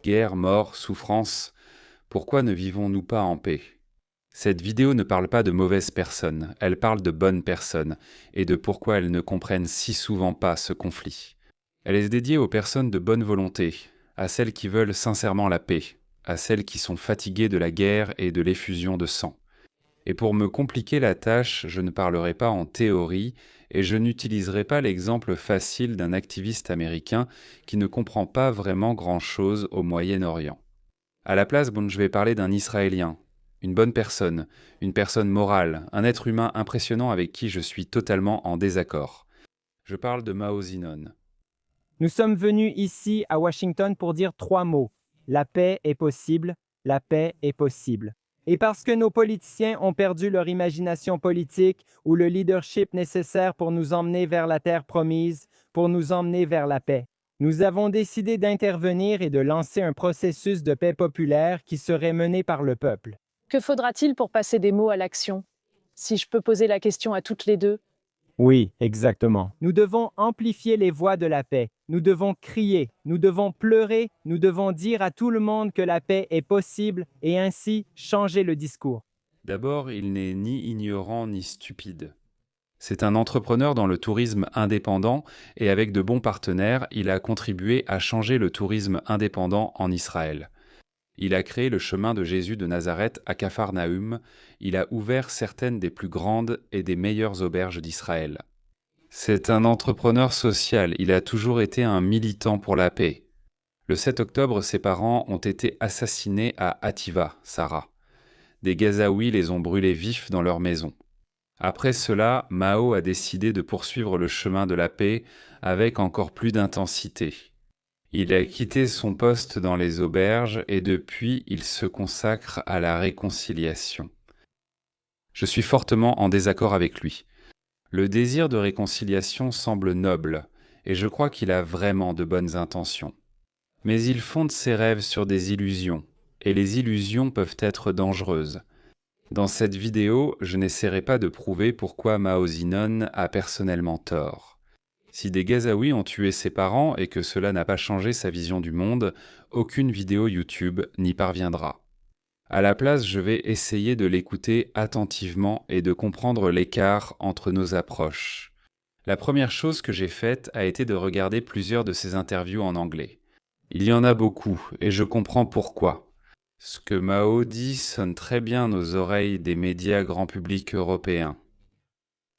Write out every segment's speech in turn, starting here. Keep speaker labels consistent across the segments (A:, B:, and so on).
A: Guerre, mort, souffrance, pourquoi ne vivons-nous pas en paix? Cette vidéo ne parle pas de mauvaises personnes, elle parle de bonnes personnes, et de pourquoi elles ne comprennent si souvent pas ce conflit. Elle est dédiée aux personnes de bonne volonté, à celles qui veulent sincèrement la paix, à celles qui sont fatiguées de la guerre et de l'effusion de sang. Et pour me compliquer la tâche, je ne parlerai pas en théorie et je n'utiliserai pas l'exemple facile d'un activiste américain qui ne comprend pas vraiment grand-chose au Moyen-Orient. À la place, je vais parler d'un Israélien, une bonne personne, une personne morale, un être humain impressionnant avec qui je suis totalement en désaccord. Je parle de Mao Zedong.
B: Nous sommes venus ici à Washington pour dire 3 mots. La paix est possible, la paix est possible. Et parce que nos politiciens ont perdu leur imagination politique ou le leadership nécessaire pour nous emmener vers la terre promise, pour nous emmener vers la paix, nous avons décidé d'intervenir et de lancer un processus de paix populaire qui serait mené par le peuple.
C: Que faudra-t-il pour passer des mots à l'action? Si je peux poser la question à toutes les deux.
B: Oui, exactement. Nous devons amplifier les voix de la paix. Nous devons crier, nous devons pleurer, nous devons dire à tout le monde que la paix est possible et ainsi changer le discours.
A: D'abord, il n'est ni ignorant ni stupide. C'est un entrepreneur dans le tourisme indépendant et avec de bons partenaires, il a contribué à changer le tourisme indépendant en Israël. Il a créé le chemin de Jésus de Nazareth à Capharnaüm, il a ouvert certaines des plus grandes et des meilleures auberges d'Israël. C'est un entrepreneur social, il a toujours été un militant pour la paix. Le 7 octobre, ses parents ont été assassinés à Hativa, Sarah. Des Gazaouis les ont brûlés vifs dans leur maison. Après cela, Mao a décidé de poursuivre le chemin de la paix avec encore plus d'intensité. Il a quitté son poste dans les auberges et depuis, il se consacre à la réconciliation. Je suis fortement en désaccord avec lui. Le désir de réconciliation semble noble, et je crois qu'il a vraiment de bonnes intentions. Mais il fonde ses rêves sur des illusions, et les illusions peuvent être dangereuses. Dans cette vidéo, je n'essaierai pas de prouver pourquoi Mao Zedong a personnellement tort. Si des Gazaouis ont tué ses parents et que cela n'a pas changé sa vision du monde, aucune vidéo YouTube n'y parviendra. À la place, je vais essayer de l'écouter attentivement et de comprendre l'écart entre nos approches. La première chose que j'ai faite a été de regarder plusieurs de ses interviews en anglais. Il y en a beaucoup, et je comprends pourquoi. Ce que Mao dit sonne très bien aux oreilles des médias grand public européens.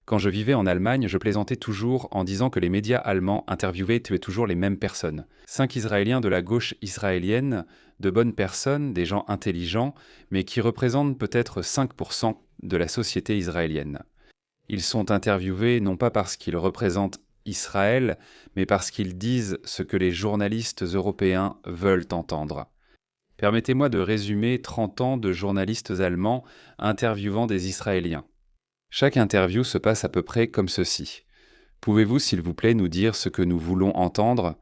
A: Quand je vivais en Allemagne, je plaisantais toujours en disant que les médias allemands interviewaient et tuaient toujours les mêmes personnes. 5 Israéliens de la gauche israélienne, de bonnes personnes, des gens intelligents, mais qui représentent peut-être 5% de la société israélienne. Ils sont interviewés non pas parce qu'ils représentent Israël, mais parce qu'ils disent ce que les journalistes européens veulent entendre. Permettez-moi de résumer 30 ans de journalistes allemands interviewant des Israéliens. Chaque interview se passe à peu près comme ceci. Pouvez-vous, s'il vous plaît, nous dire ce que nous voulons entendre?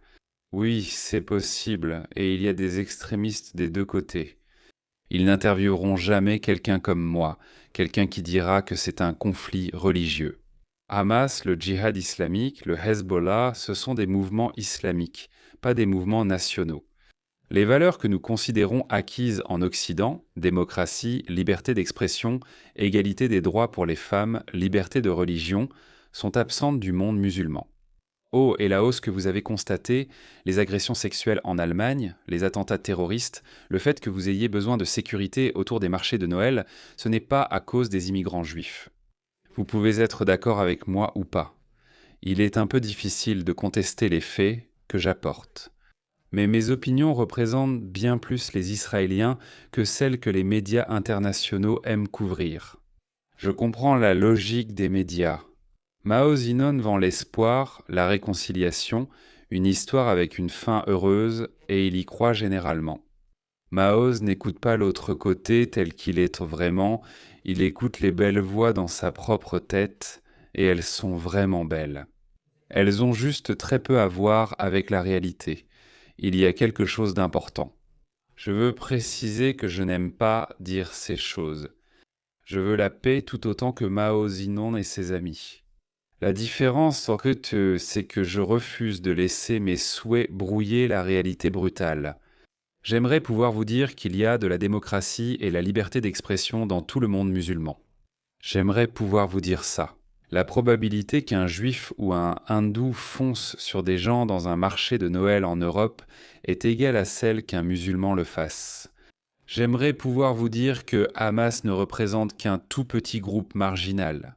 A: Oui, c'est possible, et il y a des extrémistes des deux côtés. Ils n'intervieweront jamais quelqu'un comme moi, quelqu'un qui dira que c'est un conflit religieux. Hamas, le djihad islamique, le Hezbollah, ce sont des mouvements islamiques, pas des mouvements nationaux. Les valeurs que nous considérons acquises en Occident, démocratie, liberté d'expression, égalité des droits pour les femmes, liberté de religion, sont absentes du monde musulman. Oh, et la hausse que vous avez constatée, les agressions sexuelles en Allemagne, les attentats terroristes, le fait que vous ayez besoin de sécurité autour des marchés de Noël, ce n'est pas à cause des immigrants juifs. Vous pouvez être d'accord avec moi ou pas. Il est un peu difficile de contester les faits que j'apporte. Mais mes opinions représentent bien plus les Israéliens que celles que les médias internationaux aiment couvrir. Je comprends la logique des médias. Mao Zedong vend l'espoir, la réconciliation, une histoire avec une fin heureuse, et il y croit généralement. Mao n'écoute pas l'autre côté tel qu'il est vraiment, il écoute les belles voix dans sa propre tête, et elles sont vraiment belles. Elles ont juste très peu à voir avec la réalité. Il y a quelque chose d'important. Je veux préciser que je n'aime pas dire ces choses. Je veux la paix tout autant que Mao Zedong et ses amis. La différence, en fait, c'est que je refuse de laisser mes souhaits brouiller la réalité brutale. J'aimerais pouvoir vous dire qu'il y a de la démocratie et la liberté d'expression dans tout le monde musulman. J'aimerais pouvoir vous dire ça. La probabilité qu'un juif ou un hindou fonce sur des gens dans un marché de Noël en Europe est égale à celle qu'un musulman le fasse. J'aimerais pouvoir vous dire que Hamas ne représente qu'un tout petit groupe marginal.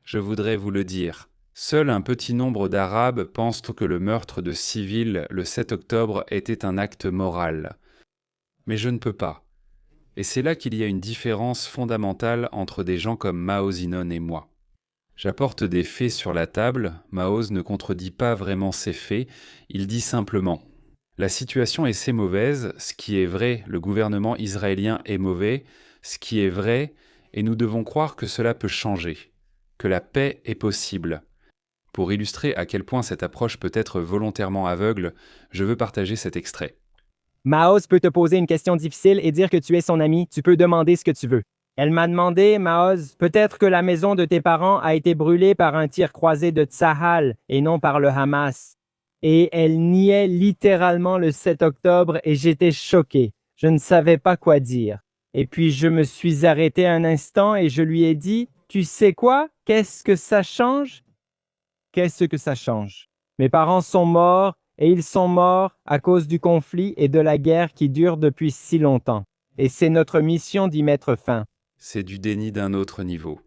A: Je voudrais vous le dire. Seul un petit nombre d'Arabes pensent que le meurtre de civils le 7 octobre était un acte moral. Mais je ne peux pas. Et c'est là qu'il y a une différence fondamentale entre des gens comme Mao Zedong et moi. J'apporte des faits sur la table, Mao ne contredit pas vraiment ces faits, il dit simplement « La situation est si mauvaise, ce qui est vrai, le gouvernement israélien est mauvais, ce qui est vrai, et nous devons croire que cela peut changer, que la paix est possible. » Pour illustrer à quel point cette approche peut être volontairement aveugle, je veux partager cet extrait.
B: Maoz peut te poser une question difficile et dire que tu es son ami. Tu peux demander ce que tu veux. Elle m'a demandé, Maoz, peut-être que la maison de tes parents a été brûlée par un tir croisé de Tsahal et non par le Hamas. Et elle niait littéralement le 7 octobre et j'étais choqué. Je ne savais pas quoi dire. Et puis je me suis arrêté un instant et je lui ai dit, tu sais quoi? Qu'est-ce que ça change? Qu'est-ce que ça change? Mes parents sont morts et ils sont morts à cause du conflit et de la guerre qui dure depuis si longtemps. Et c'est notre mission d'y mettre fin.
A: C'est du déni d'un autre niveau.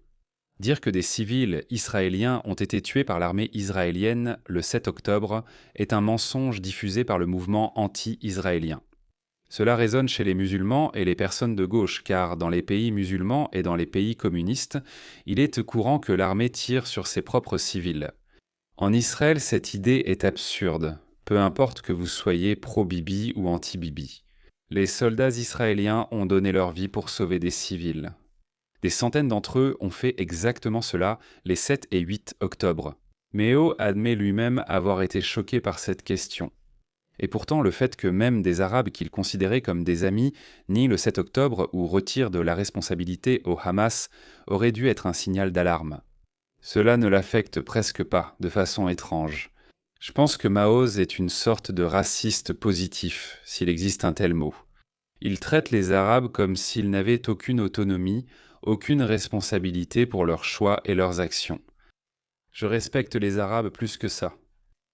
A: Dire que des civils israéliens ont été tués par l'armée israélienne le 7 octobre est un mensonge diffusé par le mouvement anti-israélien. Cela résonne chez les musulmans et les personnes de gauche, car dans les pays musulmans et dans les pays communistes, il est courant que l'armée tire sur ses propres civils. En Israël, cette idée est absurde, peu importe que vous soyez pro-Bibi ou anti-Bibi. Les soldats israéliens ont donné leur vie pour sauver des civils. Des centaines d'entre eux ont fait exactement cela les 7 et 8 octobre. Meo admet lui-même avoir été choqué par cette question. Et pourtant, le fait que même des Arabes qu'il considérait comme des amis nient le 7 octobre ou retirent de la responsabilité au Hamas aurait dû être un signal d'alarme. Cela ne l'affecte presque pas, de façon étrange. Je pense que Maoz est une sorte de raciste positif, s'il existe un tel mot. Il traite les Arabes comme s'ils n'avaient aucune autonomie, aucune responsabilité pour leurs choix et leurs actions. Je respecte les Arabes plus que ça.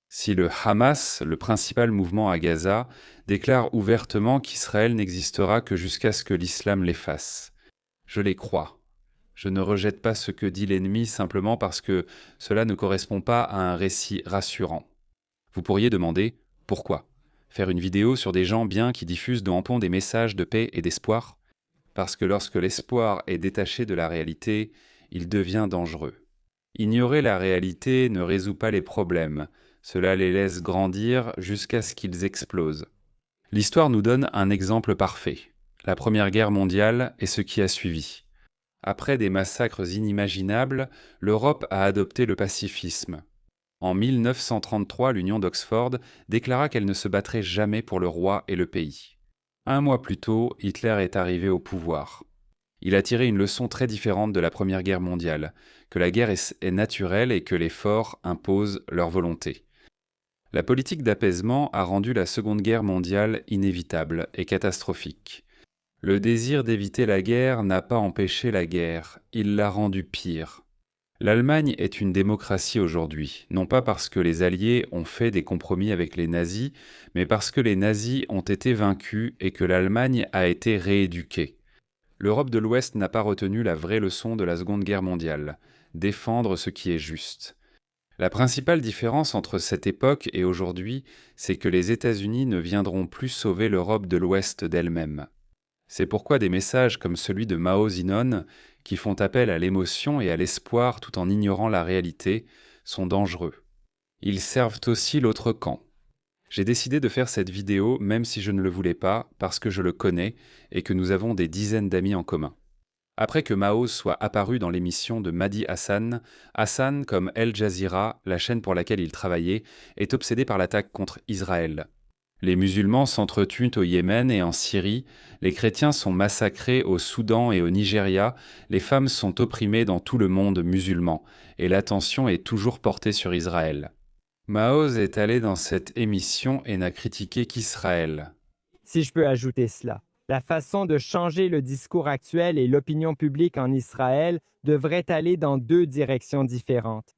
A: Si le Hamas, le principal mouvement à Gaza, déclare ouvertement qu'Israël n'existera que jusqu'à ce que l'islam l'efface, je les crois. Je ne rejette pas ce que dit l'ennemi simplement parce que cela ne correspond pas à un récit rassurant. Vous pourriez demander « Pourquoi ?» Faire une vidéo sur des gens bien qui diffusent de hampons des messages de paix et d'espoir? Parce que lorsque l'espoir est détaché de la réalité, il devient dangereux. Ignorer la réalité ne résout pas les problèmes, cela les laisse grandir jusqu'à ce qu'ils explosent. L'histoire nous donne un exemple parfait, la Première Guerre mondiale et ce qui a suivi. Après des massacres inimaginables, l'Europe a adopté le pacifisme. En 1933, l'Union d'Oxford déclara qu'elle ne se battrait jamais pour le roi et le pays. Un mois plus tôt, Hitler est arrivé au pouvoir. Il a tiré une leçon très différente de la Première Guerre mondiale, que la guerre est naturelle et que les forts imposent leur volonté. La politique d'apaisement a rendu la Seconde Guerre mondiale inévitable et catastrophique. Le désir d'éviter la guerre n'a pas empêché la guerre, il l'a rendue pire. L'Allemagne est une démocratie aujourd'hui, non pas parce que les Alliés ont fait des compromis avec les nazis, mais parce que les nazis ont été vaincus et que l'Allemagne a été rééduquée. L'Europe de l'Ouest n'a pas retenu la vraie leçon de la Seconde Guerre mondiale, défendre ce qui est juste. La principale différence entre cette époque et aujourd'hui, c'est que les États-Unis ne viendront plus sauver l'Europe de l'Ouest d'elle-même. C'est pourquoi des messages comme celui de Mao Zedong, qui font appel à l'émotion et à l'espoir tout en ignorant la réalité, sont dangereux. Ils servent aussi l'autre camp. J'ai décidé de faire cette vidéo même si je ne le voulais pas, parce que je le connais et que nous avons des dizaines d'amis en commun. Après que Mao soit apparu dans l'émission de Mehdi Hassan, Hassan, comme El Jazeera, la chaîne pour laquelle il travaillait, est obsédé par l'attaque contre Israël. Les musulmans s'entretuent au Yémen et en Syrie, les chrétiens sont massacrés au Soudan et au Nigeria, les femmes sont opprimées dans tout le monde musulman, et l'attention est toujours portée sur Israël. Maoz est allé dans cette émission et n'a critiqué qu'Israël.
B: Si je peux ajouter cela, la façon de changer le discours actuel et l'opinion publique en Israël devrait aller dans deux directions différentes.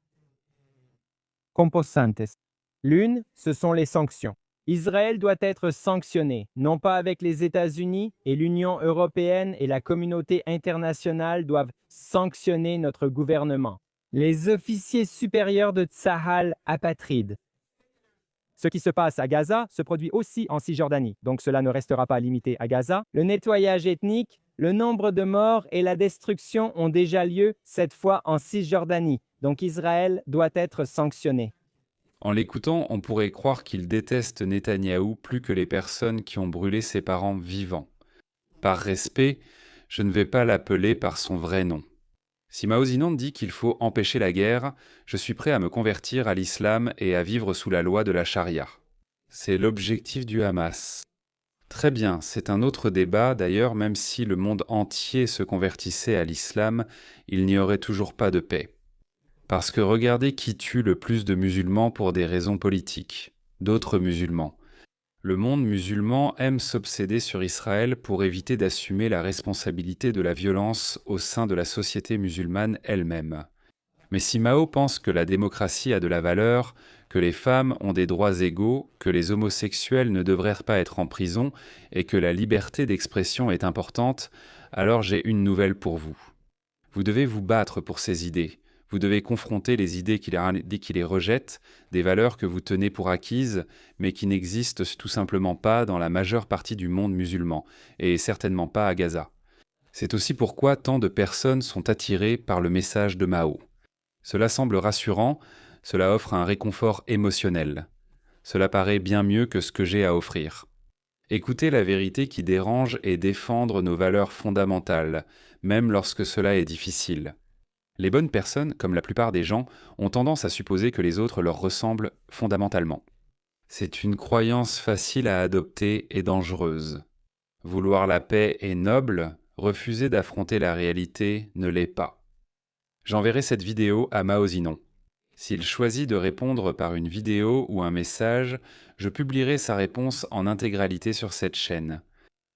B: Composantes. L'une, ce sont les sanctions. Israël doit être sanctionné, non pas avec les États-Unis, et l'Union européenne et la communauté internationale doivent sanctionner notre gouvernement. Les officiers supérieurs de Tsahal apatrides. Ce qui se passe à Gaza se produit aussi en Cisjordanie, donc cela ne restera pas limité à Gaza. Le nettoyage ethnique, le nombre de morts et la destruction ont déjà lieu, cette fois en Cisjordanie, donc Israël doit être sanctionné.
A: En l'écoutant, on pourrait croire qu'il déteste Netanyahou plus que les personnes qui ont brûlé ses parents vivants. Par respect, je ne vais pas l'appeler par son vrai nom. Si Mao Zedong dit qu'il faut empêcher la guerre, je suis prêt à me convertir à l'islam et à vivre sous la loi de la charia. C'est l'objectif du Hamas. Très bien, c'est un autre débat, d'ailleurs, même si le monde entier se convertissait à l'islam, il n'y aurait toujours pas de paix. Parce que regardez qui tue le plus de musulmans pour des raisons politiques. D'autres musulmans. Le monde musulman aime s'obséder sur Israël pour éviter d'assumer la responsabilité de la violence au sein de la société musulmane elle-même. Mais si Mao pense que la démocratie a de la valeur, que les femmes ont des droits égaux, que les homosexuels ne devraient pas être en prison et que la liberté d'expression est importante, alors j'ai une nouvelle pour vous. Vous devez vous battre pour ces idées. Vous devez confronter les idées qui les rejettent, des valeurs que vous tenez pour acquises, mais qui n'existent tout simplement pas dans la majeure partie du monde musulman, et certainement pas à Gaza. C'est aussi pourquoi tant de personnes sont attirées par le message de Mao. Cela semble rassurant, cela offre un réconfort émotionnel. Cela paraît bien mieux que ce que j'ai à offrir. Écoutez la vérité qui dérange et défendre nos valeurs fondamentales, même lorsque cela est difficile. Les bonnes personnes, comme la plupart des gens, ont tendance à supposer que les autres leur ressemblent fondamentalement. C'est une croyance facile à adopter et dangereuse. Vouloir la paix est noble, refuser d'affronter la réalité ne l'est pas. J'enverrai cette vidéo à Mao Zedong. S'il choisit de répondre par une vidéo ou un message, je publierai sa réponse en intégralité sur cette chaîne.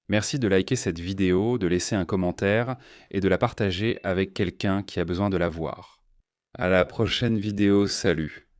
A: Merci de liker cette vidéo, de laisser un commentaire et de la partager avec quelqu'un qui a besoin de la voir. À la prochaine vidéo, salut!